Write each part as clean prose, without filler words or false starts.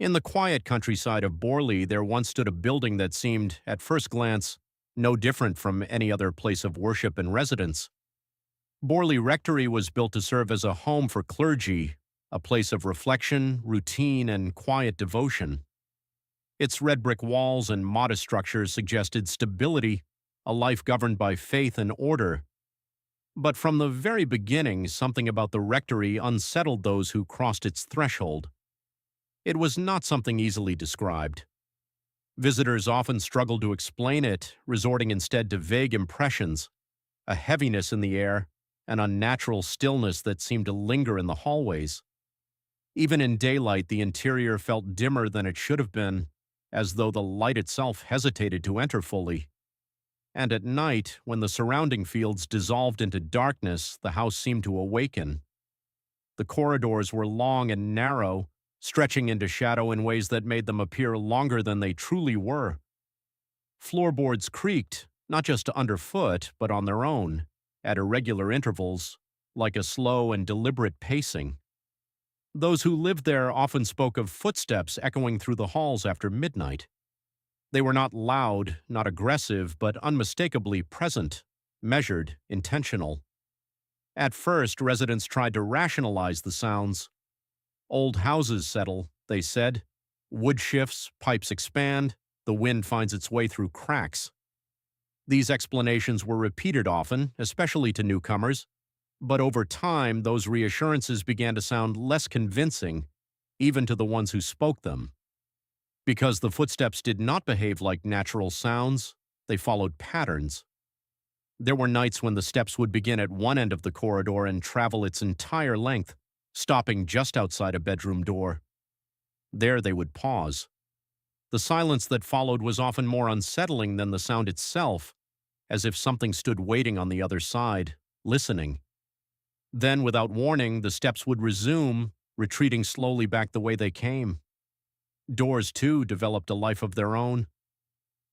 In the quiet countryside of Borley, there once stood a building that seemed, at first glance, no different from any other place of worship and residence. Borley Rectory was built to serve as a home for clergy, a place of reflection, routine, and quiet devotion. Its red brick walls and modest structures suggested stability, a life governed by faith and order. But from the very beginning, something about the rectory unsettled those who crossed its threshold. It was not something easily described. Visitors often struggled to explain it, resorting instead to vague impressions, a heaviness in the air, an unnatural stillness that seemed to linger in the hallways. Even in daylight, the interior felt dimmer than it should have been, as though the light itself hesitated to enter fully. And at night, when the surrounding fields dissolved into darkness, the house seemed to awaken. The corridors were long and narrow, stretching into shadow in ways that made them appear longer than they truly were. Floorboards creaked, not just underfoot, but on their own, at irregular intervals, like a slow and deliberate pacing. Those who lived there often spoke of footsteps echoing through the halls after midnight. They were not loud, not aggressive, but unmistakably present, measured, intentional. At first, residents tried to rationalize the sounds. Old houses settle, they said. Wood shifts, pipes expand, the wind finds its way through cracks. These explanations were repeated often, especially to newcomers, but over time those reassurances began to sound less convincing, even to the ones who spoke them. Because the footsteps did not behave like natural sounds, they followed patterns. There were nights when the steps would begin at one end of the corridor and travel its entire length, stopping just outside a bedroom door. There they would pause. The silence that followed was often more unsettling than the sound itself, as if something stood waiting on the other side, listening. Then, without warning, the steps would resume, retreating slowly back the way they came. Doors, too, developed a life of their own.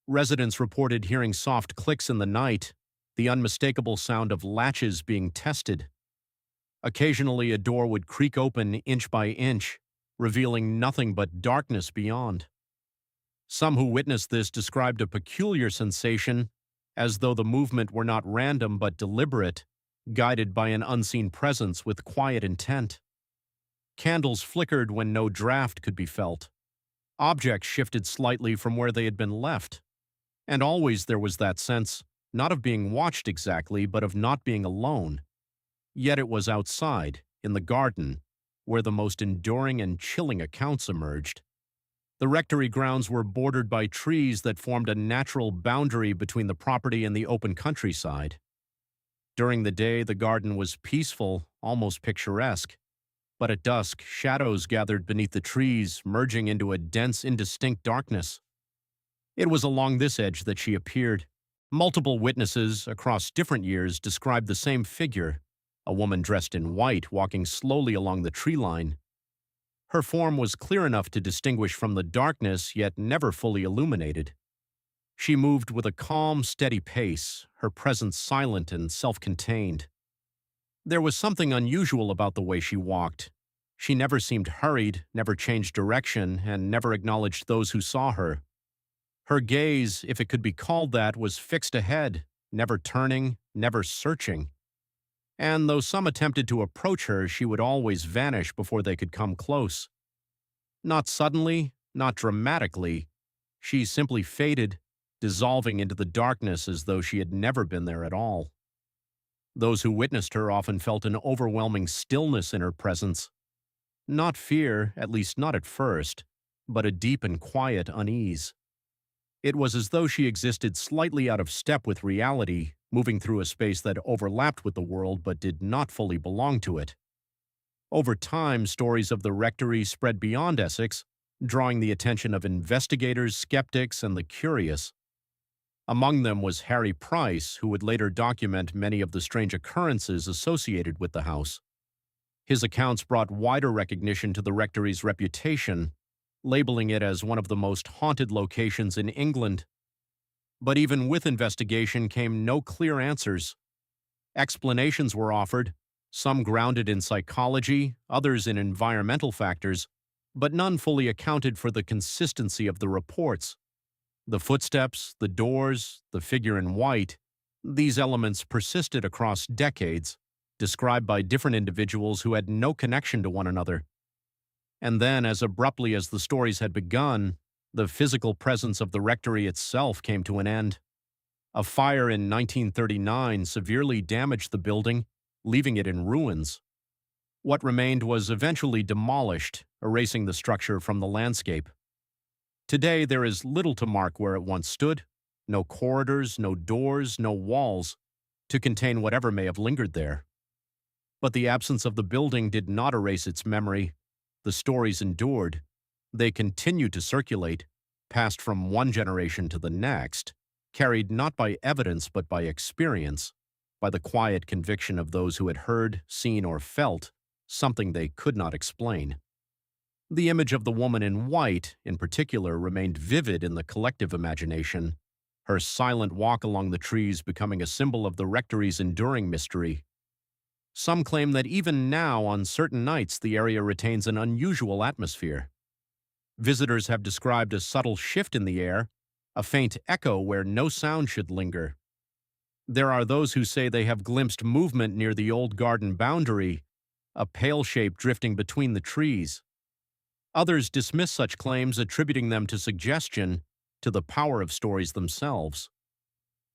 Residents reported hearing soft clicks in the night, the unmistakable sound of latches being tested. Occasionally, a door would creak open inch by inch, revealing nothing but darkness beyond. Some who witnessed this described a peculiar sensation, as though the movement were not random but deliberate, guided by an unseen presence with quiet intent. Candles flickered when no draft could be felt. Objects shifted slightly from where they had been left. And always there was that sense, not of being watched exactly, but of not being alone. Yet it was outside, in the garden, where the most enduring and chilling accounts emerged. The rectory grounds were bordered by trees that formed a natural boundary between the property and the open countryside. During the day, the garden was peaceful, almost picturesque. But at dusk, shadows gathered beneath the trees, merging into a dense, indistinct darkness. It was along this edge that she appeared. Multiple witnesses, across different years, described the same figure, a woman dressed in white walking slowly along the tree line. Her form was clear enough to distinguish from the darkness, yet never fully illuminated. She moved with a calm, steady pace, her presence silent and self-contained. There was something unusual about the way she walked. She never seemed hurried, never changed direction, and never acknowledged those who saw her. Her gaze, if it could be called that, was fixed ahead, never turning, never searching. And though some attempted to approach her, she would always vanish before they could come close. Not suddenly, not dramatically. She simply faded, dissolving into the darkness as though she had never been there at all. Those who witnessed her often felt an overwhelming stillness in her presence. Not fear, at least not at first, but a deep and quiet unease. It was as though she existed slightly out of step with reality, moving through a space that overlapped with the world but did not fully belong to it. Over time, stories of the rectory spread beyond Essex, drawing the attention of investigators, skeptics, and the curious. Among them was Harry Price, who would later document many of the strange occurrences associated with the house. His accounts brought wider recognition to the rectory's reputation, labeling it as one of the most haunted locations in England. But even with investigation came no clear answers. Explanations were offered, some grounded in psychology, others in environmental factors, but none fully accounted for the consistency of the reports. The footsteps, the doors, the figure in white, these elements persisted across decades, described by different individuals who had no connection to one another. And then, as abruptly as the stories had begun, the physical presence of the rectory itself came to an end. A fire in 1939 severely damaged the building, leaving it in ruins. What remained was eventually demolished, erasing the structure from the landscape. Today, there is little to mark where it once stood, no corridors, no doors, no walls, to contain whatever may have lingered there. But the absence of the building did not erase its memory. The stories endured. They continued to circulate, passed from one generation to the next, carried not by evidence but by experience, by the quiet conviction of those who had heard, seen, or felt something they could not explain. The image of the woman in white, in particular, remained vivid in the collective imagination, her silent walk along the trees becoming a symbol of the rectory's enduring mystery. Some claim that even now, on certain nights, the area retains an unusual atmosphere. Visitors have described a subtle shift in the air, a faint echo where no sound should linger. There are those who say they have glimpsed movement near the old garden boundary, a pale shape drifting between the trees. Others dismiss such claims, attributing them to suggestion, to the power of stories themselves.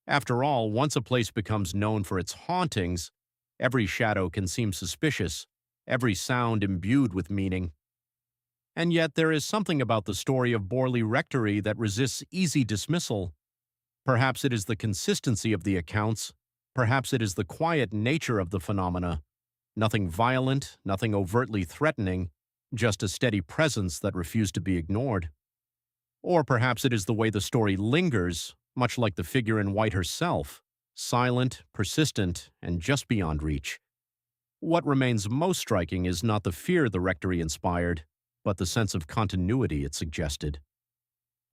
After all, once a place becomes known for its hauntings, every shadow can seem suspicious, every sound imbued with meaning. And yet there is something about the story of Borley Rectory that resists easy dismissal. Perhaps it is the consistency of the accounts, perhaps it is the quiet nature of the phenomena. Nothing violent, nothing overtly threatening, just a steady presence that refused to be ignored. Or perhaps it is the way the story lingers, much like the figure in white herself, silent, persistent, and just beyond reach. What remains most striking is not the fear the rectory inspired, but the sense of continuity it suggested.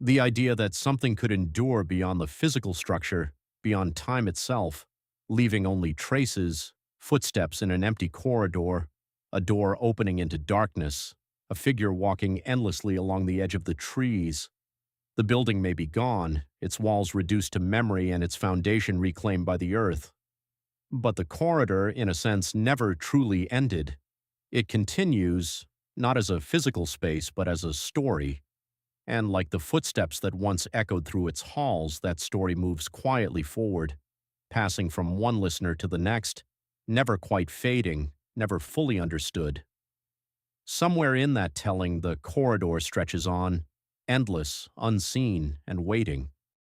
The idea that something could endure beyond the physical structure, beyond time itself, leaving only traces, footsteps in an empty corridor, a door opening into darkness, a figure walking endlessly along the edge of the trees. The building may be gone, its walls reduced to memory and its foundation reclaimed by the earth. But the corridor, in a sense, never truly ended. It continues, not as a physical space, but as a story. And like the footsteps that once echoed through its halls, that story moves quietly forward, passing from one listener to the next, never quite fading, never fully understood. Somewhere in that telling, the corridor stretches on, endless, unseen, and waiting.